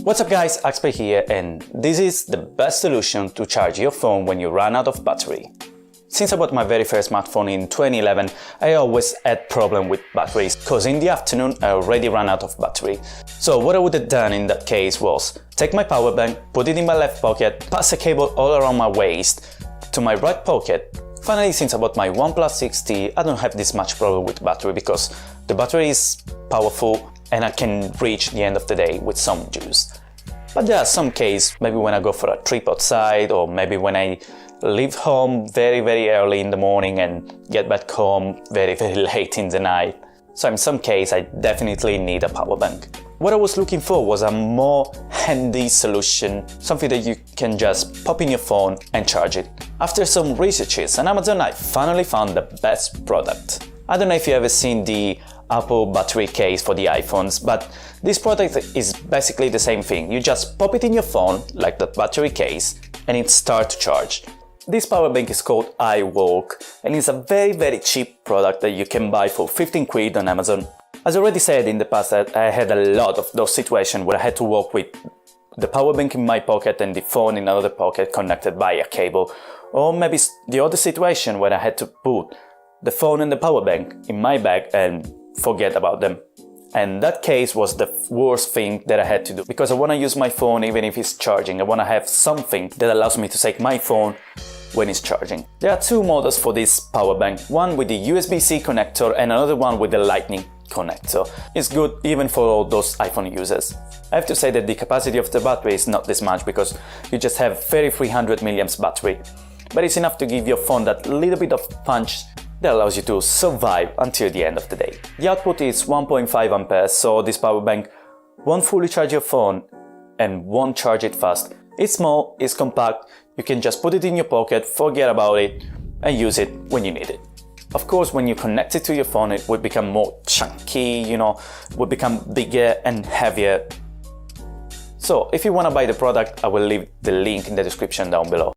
What's up guys, Axpe here, and this is the best solution to charge your phone when you run out of battery. Since I bought my very first smartphone in 2011, I always had problem with batteries, cause in the afternoon I already ran out of battery. So what I would have done in that case was take my power bank, put it in my left pocket, pass a cable all around my waist to my right pocket. Finally, since I bought my OnePlus 6T, I don't have this much problem with battery because the battery is powerful and I can reach the end of the day with some use. But there are some cases, maybe when I go for a trip outside, or maybe when I leave home very early in the morning and get back home very late in the night. So in some cases I definitely need a power bank. What I was looking for was a more handy solution, something that you can just pop in your phone and charge it. After some researches on Amazon, I finally found the best product. I don't know if you ever seen the Apple battery case for the iPhones, but this product is basically the same thing. You just pop it in your phone, like the battery case, and it starts to charge. This power bank is called iWalk, and it's a very cheap product that you can buy for 15 quid on Amazon. As I already said in the past, I had a lot of those situations where I had to walk with the power bank in my pocket and the phone in another pocket connected by a cable, or maybe the other situation where I had to put the phone and the power bank in my bag and forget about them. And that case was the worst thing that I had to do, because I want to use my phone even if it's charging. I want to have something that allows me to take my phone when it's charging. There are two models for this power bank, one with the USB-C connector and another one with the Lightning connector. It's good even for all those iPhone users. I have to say that the capacity of the battery is not this much because you just have 3300 milliamps battery, but it's enough to give your phone that little bit of punch that allows you to survive until the end of the day. The output is 1.5 amperes, so this power bank won't fully charge your phone and won't charge it fast. It's small, it's compact, you can just put it in your pocket, forget about it, and use it when you need it. Of course, when you connect it to your phone, it will become more chunky, will become bigger and heavier. So if you want to buy the product, I will leave the link in the description down below.